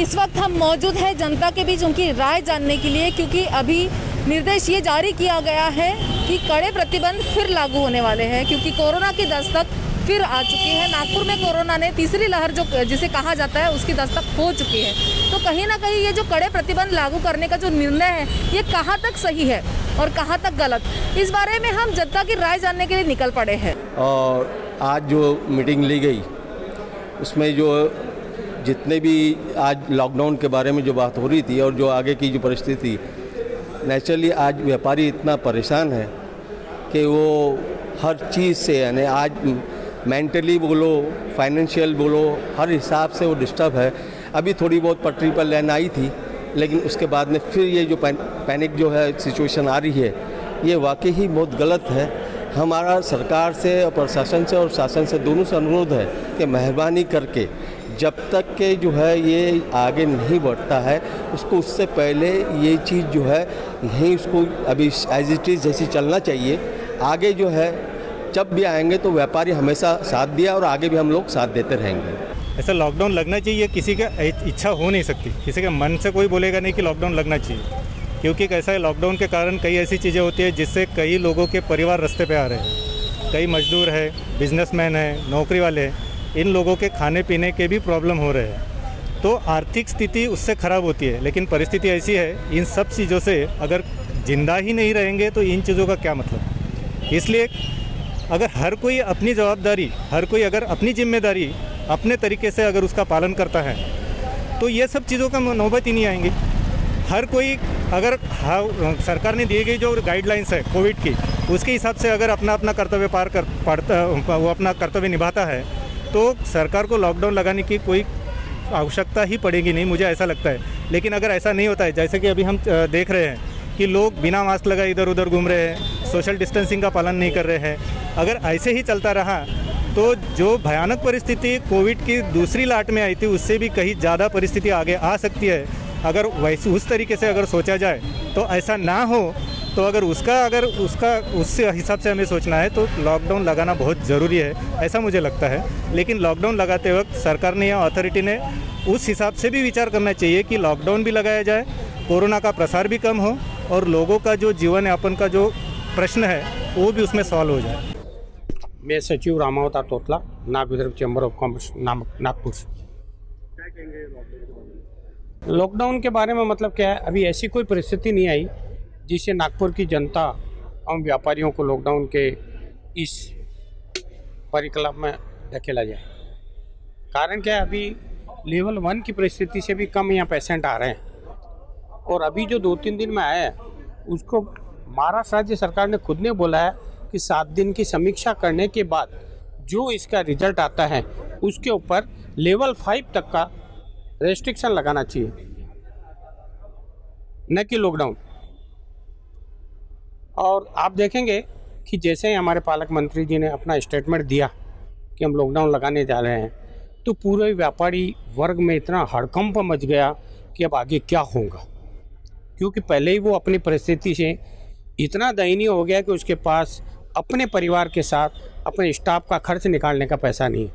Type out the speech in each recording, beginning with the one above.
इस वक्त हम मौजूद हैं जनता के बीच उनकी राय जानने के लिए, क्योंकि अभी निर्देश ये जारी किया गया है कि कड़े प्रतिबंध फिर लागू होने वाले हैं, क्योंकि कोरोना की दस्तक फिर आ चुकी है। नागपुर में कोरोना ने तीसरी लहर जो जिसे कहा जाता है उसकी दस्तक हो चुकी है। तो कहीं ना कहीं ये जो कड़े प्रतिबंध लागू करने का जो निर्णय है ये कहाँ तक सही है और कहाँ तक गलत, इस बारे में हम जनता की राय जानने के लिए निकल पड़े हैं। और आज जो मीटिंग ली गई उसमें जो जितने भी आज लॉकडाउन के बारे में जो बात हो रही थी और जो आगे की जो परिस्थिति, नेचुरली आज व्यापारी इतना परेशान है कि वो हर चीज़ से, यानी आज मेंटली बोलो, फाइनेंशियल बोलो, हर हिसाब से वो डिस्टर्ब है। अभी थोड़ी बहुत पटरी पर लाइन आई थी, लेकिन उसके बाद में फिर ये जो पैनिक जो है सिचुएशन आ रही है, ये वाकई ही बहुत गलत है। हमारा सरकार से और प्रशासन से और शासन से दोनों से अनुरोध है कि मेहरबानी करके जब तक के जो है ये आगे नहीं बढ़ता है उसको, उससे पहले ये चीज़ जो है यहीं उसको अभी एज इट इज़ जैसी चलना चाहिए। आगे जो है जब भी आएंगे तो व्यापारी हमेशा साथ दिया और आगे भी हम लोग साथ देते रहेंगे। ऐसा लॉकडाउन लगना चाहिए, किसी का इच्छा हो नहीं सकती, किसी के मन से कोई बोलेगा नहीं कि लॉकडाउन लगना चाहिए, क्योंकि कैसा है लॉकडाउन के कारण कई ऐसी चीज़ें होती है जिससे कई लोगों के परिवार रास्ते पे आ रहे हैं। कई मजदूर है, बिजनेसमैन है, नौकरी वाले हैं, इन लोगों के खाने पीने के भी प्रॉब्लम हो रहे हैं। तो आर्थिक स्थिति उससे ख़राब होती है। लेकिन परिस्थिति ऐसी है, इन सब चीज़ों से अगर जिंदा ही नहीं रहेंगे तो इन चीज़ों का क्या मतलब। इसलिए अगर हर कोई अपनी जवाबदारी, हर कोई अगर अपनी जिम्मेदारी अपने तरीके से अगर उसका पालन करता है तो ये सब चीज़ों का नौबत ही नहीं आएंगी। हर कोई अगर सरकार ने दी गई जो गाइडलाइंस है कोविड की, उसके हिसाब से अगर अपना अपना कर्तव्य वो अपना कर्तव्य निभाता है तो सरकार को लॉकडाउन लगाने की कोई आवश्यकता ही पड़ेगी नहीं, मुझे ऐसा लगता है। लेकिन अगर ऐसा नहीं होता है, जैसे कि अभी हम देख रहे हैं कि लोग बिना मास्क लगाए इधर उधर घूम रहे हैं, सोशल डिस्टेंसिंग का पालन नहीं कर रहे हैं, अगर ऐसे ही चलता रहा तो जो भयानक परिस्थिति कोविड की दूसरी लाट में आई थी उससे भी कहीं ज़्यादा परिस्थिति आगे आ सकती है। अगर वैसे उस तरीके से अगर सोचा जाए तो ऐसा ना हो, तो अगर उससे हिसाब से हमें सोचना है तो लॉकडाउन लगाना बहुत ज़रूरी है, ऐसा मुझे लगता है। लेकिन लॉकडाउन लगाते वक्त सरकार ने या अथॉरिटी ने उस हिसाब से भी विचार करना चाहिए कि लॉकडाउन भी लगाया जाए, कोरोना का प्रसार भी कम हो और लोगों का जो जीवन यापन का जो प्रश्न है वो भी उसमें सॉल्व हो जाए। मैं सचिव Ramavatar Totla, Nag Vidarbha chamber of commerce Nagpur से। लॉकडाउन के बारे में मतलब क्या है, अभी ऐसी कोई परिस्थिति नहीं आई जिससे नागपुर की जनता और व्यापारियों को लॉकडाउन के इस परिकल्प में धकेला जाए। कारण क्या है, अभी लेवल 1 की परिस्थिति से भी कम यहाँ पेशेंट आ रहे हैं और अभी जो 2-3 दिन में आया है उसको महाराष्ट्र राज्य सरकार ने खुद ने बोला है कि 7 दिन की समीक्षा करने के बाद जो इसका रिजल्ट आता है उसके ऊपर लेवल 5 तक का रेस्ट्रिक्शन लगाना चाहिए, न कि लॉकडाउन। और आप देखेंगे कि जैसे ही हमारे पालक मंत्री जी ने अपना स्टेटमेंट दिया कि हम लॉकडाउन लगाने जा रहे हैं, तो पूरे व्यापारी वर्ग में इतना हड़कंप मच गया कि अब आगे क्या होगा, क्योंकि पहले ही वो अपनी परिस्थिति से इतना दयनीय हो गया कि उसके पास अपने परिवार के साथ अपने स्टाफ का खर्च निकालने का पैसा नहीं है।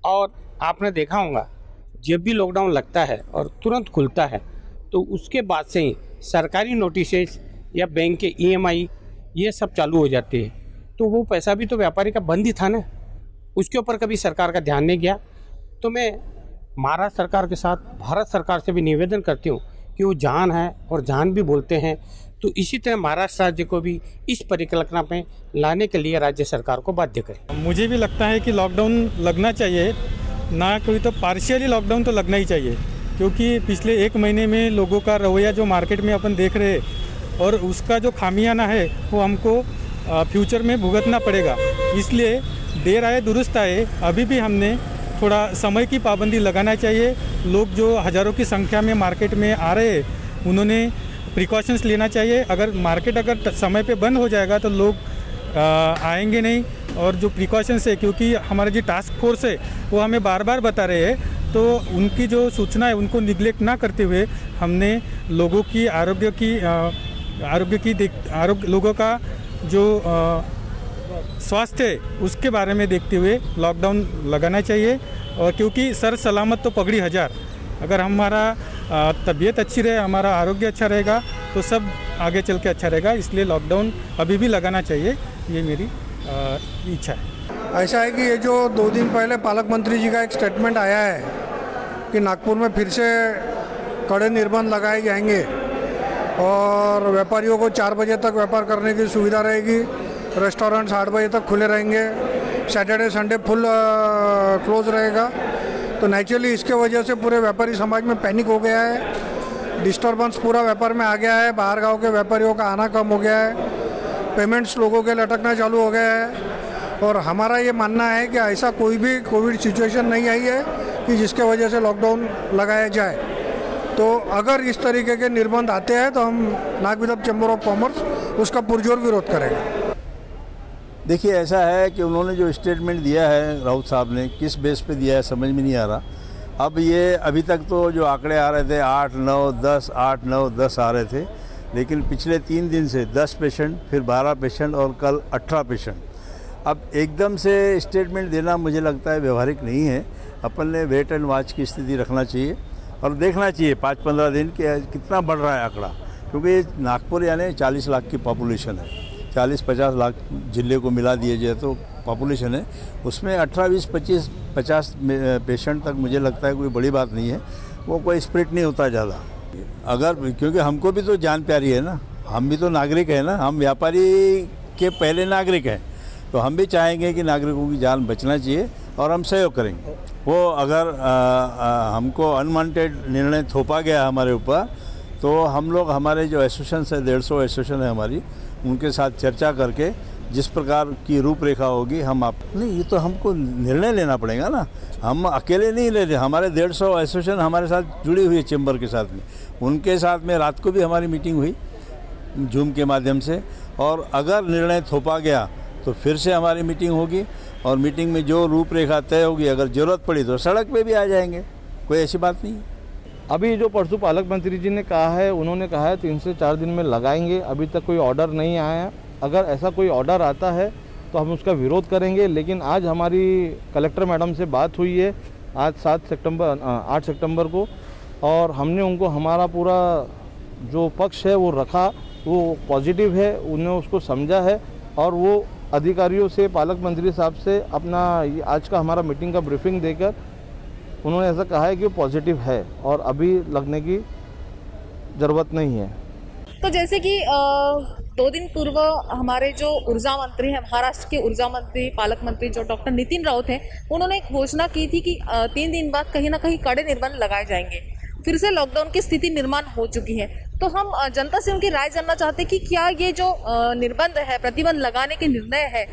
और आपने देखा होगा जब भी लॉकडाउन लगता है और तुरंत खुलता है तो उसके बाद से ही सरकारी नोटिसेस या बैंक के EMI ये सब चालू हो जाते हैं, तो वो पैसा भी तो व्यापारी का बंद ही था ना, उसके ऊपर कभी सरकार का ध्यान नहीं गया। तो मैं महाराष्ट्र सरकार के साथ भारत सरकार से भी निवेदन करती हूँ कि वो जान है और जान भी बोलते हैं, तो इसी तरह महाराष्ट्र राज्य को भी इस परिकल्पना में लाने के लिए राज्य सरकार को बाध्य करें। मुझे भी लगता है कि लॉकडाउन लगना चाहिए, ना कोई तो पार्शियली लॉकडाउन तो लगना ही चाहिए, क्योंकि पिछले 1 महीने में लोगों का रवैया जो मार्केट में अपन देख रहे हैं और उसका जो खामियाना है वो हमको फ्यूचर में भुगतना पड़ेगा। इसलिए देर आए दुरुस्त आए, अभी भी हमने थोड़ा समय की पाबंदी लगाना चाहिए। लोग जो हज़ारों की संख्या में मार्केट में आ रहे हैं उन्होंने प्रिकॉशंस लेना चाहिए। अगर मार्केट अगर समय पे बंद हो जाएगा तो लोग आएंगे नहीं, और जो प्रिकॉशंस है, क्योंकि हमारा जो टास्क फोर्स है वो हमें बार बार बता रहे हैं, तो उनकी जो सूचना है उनको निगलेक्ट ना करते हुए हमने लोगों की लोगों का जो स्वास्थ्य है उसके बारे में देखते हुए लॉकडाउन लगाना चाहिए। और क्योंकि सर सलामत तो पगड़ी 1000, अगर हमारा तबीयत अच्छी रहे, हमारा आरोग्य अच्छा रहेगा तो सब आगे चल के अच्छा रहेगा। इसलिए लॉकडाउन अभी भी लगाना चाहिए, ये मेरी इच्छा है। ऐसा है कि ये जो 2 दिन पहले पालक मंत्री जी का एक स्टेटमेंट आया है कि नागपुर में फिर से कड़े निर्बंध लगाए जाएंगे और व्यापारियों को 4 बजे तक व्यापार करने की सुविधा रहेगी, रेस्टोरेंट्स 8 बजे तक खुले रहेंगे, सैटरडे संडे फुल क्लोज रहेगा। तो नेचुरली इसके वजह से पूरे व्यापारी समाज में पैनिक हो गया है, डिस्टर्बेंस पूरा व्यापार में आ गया है, बाहर गांव के व्यापारियों का आना कम हो गया है, पेमेंट्स लोगों के लटकना चालू हो गया है। और हमारा ये मानना है कि ऐसा कोई भी कोविड सिचुएशन नहीं आई है कि जिसके वजह से लॉकडाउन लगाया जाए। तो अगर इस तरीके के निर्बंध आते हैं तो हम नागविदप चैम्बर ऑफ कॉमर्स उसका पुरजोर विरोध करेंगे। देखिए, ऐसा है कि उन्होंने जो स्टेटमेंट दिया है राउत साहब ने, किस बेस पे दिया है समझ में नहीं आ रहा। अब ये अभी तक तो जो आंकड़े आ रहे थे 8, 9, 10, 8, 9, 10 आ रहे थे, लेकिन पिछले 3 दिन से 10 पेशेंट, फिर 12 पेशेंट और कल 18 पेशेंट। अब एकदम से स्टेटमेंट देना मुझे लगता है व्यवहारिक नहीं है। अपन ने वेट एंड वॉच की स्थिति रखना चाहिए और देखना चाहिए 5-15 दिन के कितना बढ़ रहा है आंकड़ा, क्योंकि नागपुर यानी 40 लाख की पॉपुलेशन है, 40-50 लाख जिले को मिला दिए जाए तो पॉपुलेशन है, उसमें 18, 20, 25, 50 पेशेंट तक मुझे लगता है कोई बड़ी बात नहीं है, वो कोई स्प्रिट नहीं होता ज़्यादा। अगर क्योंकि हमको भी तो जान प्यारी है ना, हम भी तो नागरिक हैं ना, हम व्यापारी के पहले नागरिक हैं, तो हम भी चाहेंगे कि नागरिकों की जान बचना चाहिए और हम सहयोग करेंगे। वो अगर हमको अनवांटेड निर्णय थोपा गया हमारे ऊपर, तो हम लोग हमारे जो एसोसिएशन है, 150 एसोसिएशन है हमारी, उनके साथ चर्चा करके जिस प्रकार की रूपरेखा होगी हम आप नहीं, ये तो हमको निर्णय लेना पड़ेगा ना, हम अकेले नहीं ले रहे। हमारे 150 एसोसिएशन हमारे साथ जुड़ी हुई है चैम्बर के साथ में, उनके साथ में रात को भी हमारी मीटिंग हुई जूम के माध्यम से, और अगर निर्णय थोपा गया तो फिर से हमारी मीटिंग होगी और मीटिंग में जो रूपरेखा तय होगी, अगर ज़रूरत पड़ी तो सड़क पे भी आ जाएंगे, कोई ऐसी बात नहीं है। अभी जो परसों पालक मंत्री जी ने कहा है, उन्होंने कहा है 3 से 4 दिन में लगाएंगे, अभी तक कोई ऑर्डर नहीं आया है। अगर ऐसा कोई ऑर्डर आता है तो हम उसका विरोध करेंगे। लेकिन आज हमारी कलेक्टर मैडम से बात हुई है, आज 8 सितंबर को, और हमने उनको हमारा पूरा जो पक्ष है वो रखा, वो पॉजिटिव है, उन्हें उसको समझा है और वो अधिकारियों से, पालक मंत्री साहब से अपना आज का हमारा मीटिंग का ब्रीफिंग देकर उन्होंने ऐसा कहा है कि वो पॉजिटिव है और अभी लगने की ज़रूरत नहीं है। तो जैसे कि 2 दिन पूर्व हमारे जो ऊर्जा मंत्री हैं, महाराष्ट्र के ऊर्जा मंत्री, पालक मंत्री जो डॉक्टर नितिन राउत हैं, उन्होंने एक घोषणा की थी कि 3 दिन बाद कहीं ना कहीं कड़े निर्बंध लगाए जाएंगे। फिर से लॉकडाउन की स्थिति निर्माण हो चुकी है। तो हम जनता से उनकी राय जानना चाहते हैं कि क्या ये जो निर्बंध है, प्रतिबंध लगाने के निर्णय है,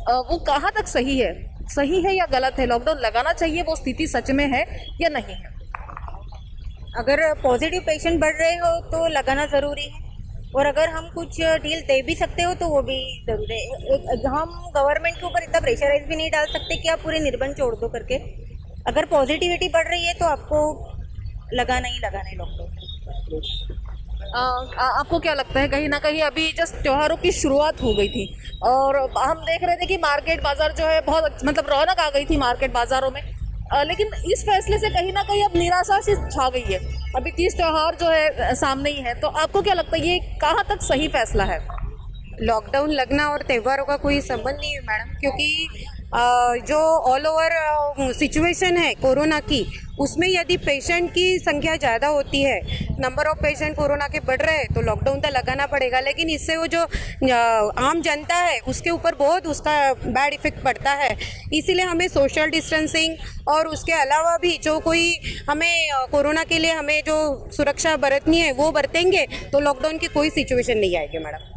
वो कहाँ तक सही है या गलत है? लॉकडाउन लगाना चाहिए, वो स्थिति सच में है या नहीं है? अगर पॉजिटिव पेशेंट बढ़ रहे हो तो लगाना ज़रूरी है, और अगर हम कुछ डील दे भी सकते हो तो वो भी ज़रूरी है। हम गवर्नमेंट के ऊपर इतना प्रेशराइज भी नहीं डाल सकते कि आप पूरे निर्बंध छोड़ दो करके। अगर पॉजिटिविटी बढ़ रही है तो आपको लगाना ही लॉकडाउन। आपको क्या लगता है, कहीं ना कहीं अभी जस्ट त्योहारों की शुरुआत हो गई थी और हम देख रहे थे कि मार्केट बाजार जो है बहुत मतलब रौनक आ गई थी मार्केट बाजारों में, लेकिन इस फैसले से कहीं ना कहीं अब निराशा सी छा गई है। अभी 30 त्योहार जो है सामने ही है, तो आपको क्या लगता है ये कहाँ तक सही फैसला है? लॉकडाउन लगना और त्योहारों का कोई संबंध नहीं है मैडम, क्योंकि जो ऑल ओवर सिचुएशन है कोरोना की, उसमें यदि पेशेंट की संख्या ज़्यादा होती है, नंबर ऑफ पेशेंट कोरोना के बढ़ रहे हैं, तो लॉकडाउन तो लगाना पड़ेगा। लेकिन इससे वो जो आम जनता है उसके ऊपर बहुत उसका बैड इफेक्ट पड़ता है। इसीलिए हमें सोशल डिस्टेंसिंग और उसके अलावा भी जो कोई हमें कोरोना के लिए हमें जो सुरक्षा बरतनी है वो बरतेंगे तो लॉकडाउन की कोई सिचुएशन नहीं आएगी मैडम।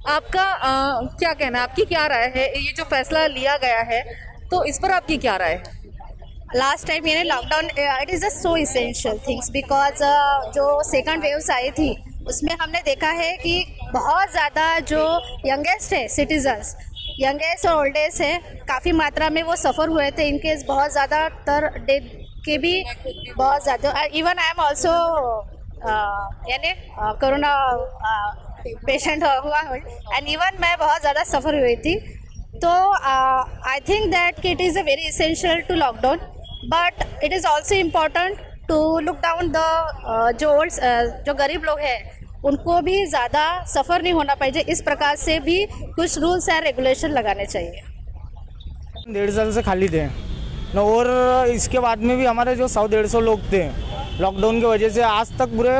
आपका क्या कहना है, आपकी क्या राय है? ये जो फैसला लिया गया है तो इस पर आपकी क्या राय है? लास्ट टाइम ये lockdown it is just so essential things because जो सेकंड वेव्स आई थी उसमें हमने देखा है कि बहुत ज़्यादा जो यंगेस्ट है सिटीजन्स, यंगेस्ट और ओल्डेस्ट है, काफ़ी मात्रा में वो सफ़र हुए थे। इनके बहुत ज़्यादातर डेथ के भी बहुत ज़्यादा, इवन आई एम ऑल्सो यानी कोरोना पेशेंट हुआ एंड इवन मैं बहुत ज़्यादा सफ़र हुई थी। तो I think that it is a very essential to lockdown but it is also important to look down the जो गरीब लोग हैं उनको भी ज़्यादा सफ़र नहीं होना चाहिए। इस प्रकार से भी कुछ रूल्स एंड रेगुलेशन लगाने चाहिए। 1.5 साल से खाली थे न, और इसके बाद में भी हमारे जो 100-150 लोग थे लॉकडाउन की वजह से आज तक पूरे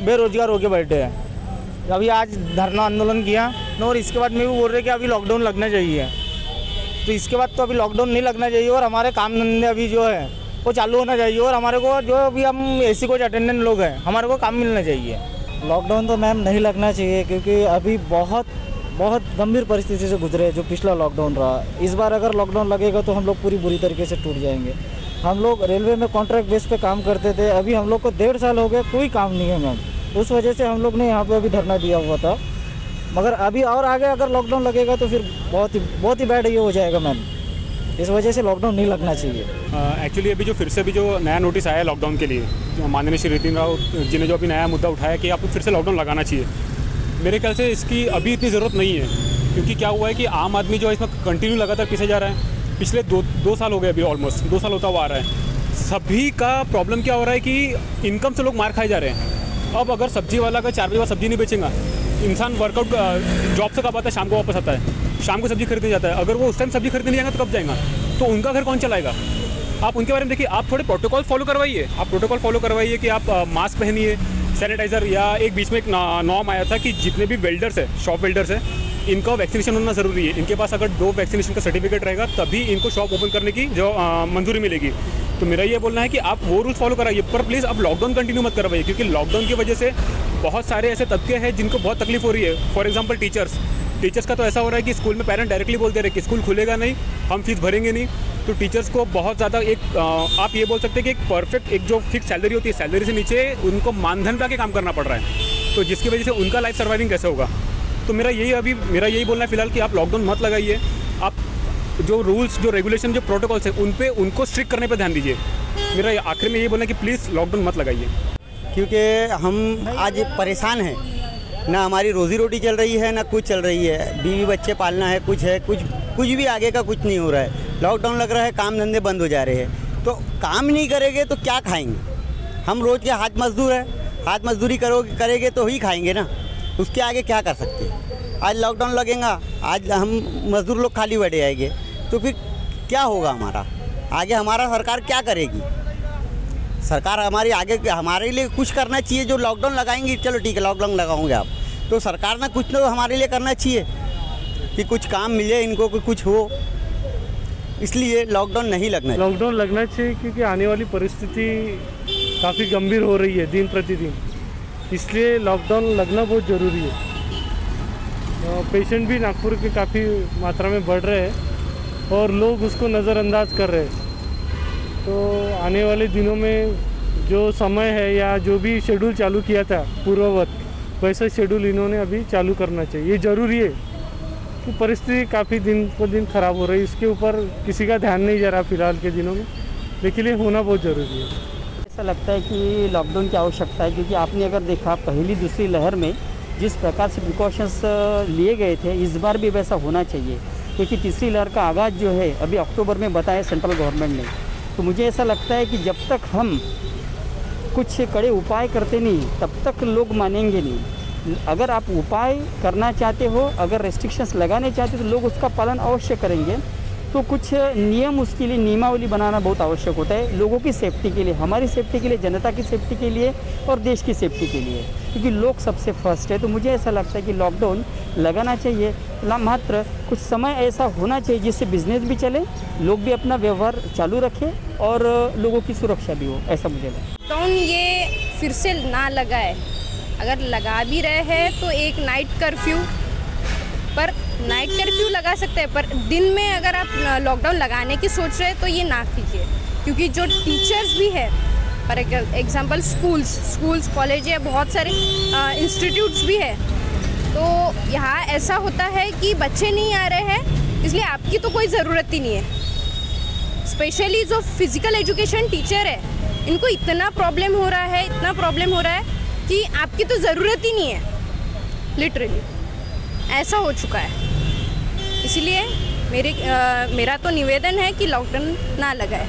बेरोजगार होके बैठे हैं। अभी आज धरना आंदोलन किया न, और इसके बाद में भी बोल रहे कि अभी लॉकडाउन लगना चाहिए। तो इसके बाद तो अभी लॉकडाउन नहीं लगना चाहिए और हमारे काम धंधे अभी जो है वो चालू होना चाहिए, और हमारे को जो अभी हम ऐसी कुछ अटेंडेंट लोग हैं हमारे को काम मिलना चाहिए। लॉकडाउन तो मैम नहीं लगना चाहिए, क्योंकि अभी बहुत गंभीर परिस्थिति से गुजरे जो पिछला लॉकडाउन रहा। इस बार अगर लॉकडाउन लगेगा तो हम लोग बुरी तरीके से टूट जाएंगे। हम लोग रेलवे में कॉन्ट्रैक्ट बेस पे काम करते थे, अभी हम लोग को 1.5 साल हो गया कोई काम नहीं है मैम। उस वजह से हम लोग ने यहाँ पे अभी धरना दिया हुआ था, मगर अभी और आगे अगर लॉकडाउन लगेगा तो फिर बहुत ही बैड ये हो जाएगा मैम। इस वजह से लॉकडाउन नहीं लगना चाहिए। एक्चुअली अभी जो फिर से भी जो नया नोटिस आया है लॉकडाउन के लिए, माननीय श्री नितिन रावत जी ने जो अभी नया मुद्दा उठाया कि आपको फिर से लॉकडाउन लगाना चाहिए, मेरे ख्याल से इसकी अभी इतनी ज़रूरत नहीं है। क्योंकि क्या हुआ है कि आम आदमी जो है इसमें कंटिन्यू लगातार पीछे जा रहा है। पिछले दो साल हो गए, अभी ऑलमोस्ट 2 साल होता हुआ आ रहा है। सभी का प्रॉब्लम क्या हो रहा है कि इनकम से लोग मार खाए जा रहे हैं। अब अगर सब्जी वाला का 4 बजे बाद सब्जी नहीं बेचेगा, इंसान वर्कआउट जॉब से कब आता है, शाम को वापस आता है, शाम को सब्जी खरीदने जाता है। अगर वो उस टाइम सब्जी खरीदने नहीं जाएगा तो कब जाएगा? तो उनका घर कौन चलाएगा? आप उनके बारे में देखिए, आप थोड़े प्रोटोकॉल फॉलो करवाइए। आप प्रोटोकॉल फॉलो करवाइए कि आप मास्क पहनिए, सैनिटाइज़र, या एक बीच में एक नॉर्म आया था कि जितने भी वेल्डर्स हैं, शॉप वेल्डर्स हैं, इनका वैक्सीनेशन होना ज़रूरी है। इनके पास अगर 2 वैक्सीनेशन का सर्टिफिकेट रहेगा तभी इनको शॉप ओपन करने की जो मंजूरी मिलेगी। तो मेरा ये बोलना है कि आप वो रूल्स फॉलो कराइए, पर प्लीज़ आप लॉकडाउन कंटिन्यू मत करवाइए, क्योंकि लॉकडाउन की वजह से बहुत सारे ऐसे तबके हैं जिनको बहुत तकलीफ हो रही है। फॉर एग्जाम्पल टीचर्स का तो ऐसा हो रहा है कि स्कूल में पेरेंट डायरेक्टली बोलते रहे कि स्कूल खुलेगा नहीं, हम फीस भरेंगे नहीं। तो टीचर्स को बहुत ज़्यादा आप ये बोल सकते हैं कि एक परफेक्ट एक जो फिक्स सैलरी होती है, सैलरी से नीचे उनको मानधन पे काम करना पड़ रहा है। तो जिसकी वजह से उनका लाइफ सर्वाइविंग कैसे होगा? तो मेरा यही बोलना है फिलहाल कि आप लॉकडाउन मत लगाइए। आप जो रूल्स, जो रेगुलेशन, जो प्रोटोकॉल्स है उनको स्ट्रिक्ट करने पर ध्यान दीजिए। मेरा आखिर में ये बोलना है कि प्लीज़ लॉकडाउन मत लगाइए, क्योंकि हम आज परेशान हैं। ना हमारी रोज़ी रोटी चल रही है, ना कुछ चल रही है। बीवी बच्चे पालना है, कुछ भी आगे का कुछ नहीं हो रहा है। लॉकडाउन लग रहा है, काम धंधे बंद हो जा रहे हैं। तो काम नहीं करेंगे तो क्या खाएंगे? हम रोज़ के हाथ मजदूर हैं, हाथ मजदूरी करेंगे तो ही खाएंगे ना, उसके आगे क्या कर सकते हैं? आज लॉकडाउन लगेगा, आज हम मजदूर लोग खाली बैठे आएंगे तो फिर क्या होगा हमारा आगे? हमारा सरकार क्या करेगी? सरकार हमारी आगे हमारे लिए कुछ करना चाहिए। जो लॉकडाउन लगाएंगे, चलो ठीक है लॉकडाउन लगाओगे आप, तो सरकार ने कुछ तो हमारे लिए करना चाहिए कि कुछ काम मिले इनको, कुछ हो। इसलिए लॉकडाउन नहीं लगना चाहिए। लॉकडाउन लगना चाहिए क्योंकि आने वाली परिस्थिति काफ़ी गंभीर हो रही है दिन प्रतिदिन, इसलिए लॉकडाउन लगना बहुत ज़रूरी है। पेशेंट भी नागपुर के काफ़ी मात्रा में बढ़ रहे हैं और लोग उसको नज़रअंदाज कर रहे हैं। तो आने वाले दिनों में जो समय है या जो भी शेड्यूल चालू किया था पूर्ववत, वैसा शेड्यूल इन्होंने अभी चालू करना चाहिए। ये ज़रूरी है कि परिस्थिति काफ़ी दिन पर दिन ख़राब हो रही है, इसके ऊपर किसी का ध्यान नहीं जा रहा फिलहाल के दिनों में, लेकिन ये होना बहुत ज़रूरी है। ऐसा लगता है कि लॉकडाउन की आवश्यकता है, क्योंकि आपने अगर देखा पहली दूसरी लहर में जिस प्रकार से प्रिकॉशंस लिए गए थे, इस बार भी वैसा होना चाहिए। क्योंकि तीसरी लहर का आगाज़ जो है अभी अक्टूबर में बताया सेंट्रल गवर्नमेंट ने। तो मुझे ऐसा लगता है कि जब तक हम कुछ कड़े उपाय करते नहीं तब तक लोग मानेंगे नहीं। अगर आप उपाय करना चाहते हो, अगर रेस्ट्रिक्शंस लगाने चाहते हो तो लोग उसका पालन अवश्य करेंगे। तो कुछ नियम, उसके लिए नियमावली बनाना बहुत आवश्यक होता है, लोगों की सेफ्टी के लिए, हमारी सेफ्टी के लिए, जनता की सेफ्टी के लिए और देश की सेफ्टी के लिए, क्योंकि लोग सबसे फर्स्ट है। तो मुझे ऐसा लगता है कि लॉकडाउन लगाना चाहिए, मात्र कुछ समय ऐसा होना चाहिए जिससे बिजनेस भी चले, लोग भी अपना व्यवहार चालू रखें और लोगों की सुरक्षा भी हो, ऐसा मुझे लगता है। लॉकडाउन ये फिर से ना लगाए, अगर लगा भी रहे हैं तो एक नाइट कर्फ्यू लगा सकते हैं, पर दिन में अगर आप लॉकडाउन लगाने की सोच रहे हैं तो ये ना कीजिए। क्योंकि जो टीचर्स भी है, फॉर एग्जांपल स्कूल्स कॉलेज है, बहुत सारे इंस्टीट्यूट्स भी है, तो यहाँ ऐसा होता है कि बच्चे नहीं आ रहे हैं, इसलिए आपकी तो कोई ज़रूरत ही नहीं है। स्पेशली जो फिज़िकल एजुकेशन टीचर है, इनको इतना प्रॉब्लम हो रहा है कि आपकी तो ज़रूरत ही नहीं है, लिटरली ऐसा हो चुका है। इसलिए मेरा तो निवेदन है कि लॉकडाउन ना लगाए।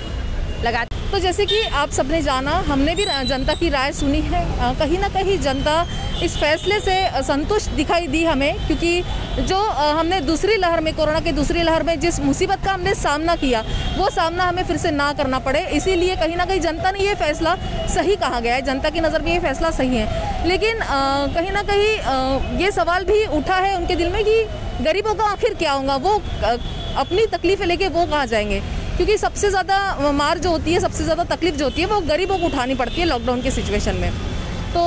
तो जैसे कि आप सबने जाना, हमने भी जनता की राय सुनी है। कहीं ना कहीं जनता इस फैसले से संतुष्ट दिखाई दी हमें, क्योंकि जो हमने दूसरी लहर में, कोरोना की दूसरी लहर में जिस मुसीबत का हमने सामना किया, वो सामना हमें फिर से ना करना पड़े। इसीलिए कहीं ना कहीं जनता ने ये फैसला सही कहा गया है, जनता की नज़र में ये फैसला सही है। लेकिन कहीं ना कहीं ये सवाल भी उठा है उनके दिल में कि गरीबों का आखिर क्या होगा, वो अपनी तकलीफ़ें लेके वो कहाँ जाएंगे, क्योंकि सबसे ज़्यादा मार जो होती है, सबसे ज़्यादा तकलीफ जो होती है, वो गरीबों को उठानी पड़ती है लॉकडाउन के सिचुएशन में। तो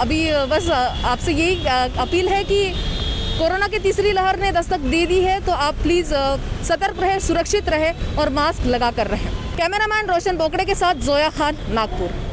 अभी बस आपसे यही अपील है कि कोरोना की तीसरी लहर ने दस्तक दे दी है, तो आप प्लीज़ सतर्क रहें, सुरक्षित रहें और मास्क लगा कर रहें। कैमरामैन रोशन बोकड़े के साथ जोया खान, नागपुर।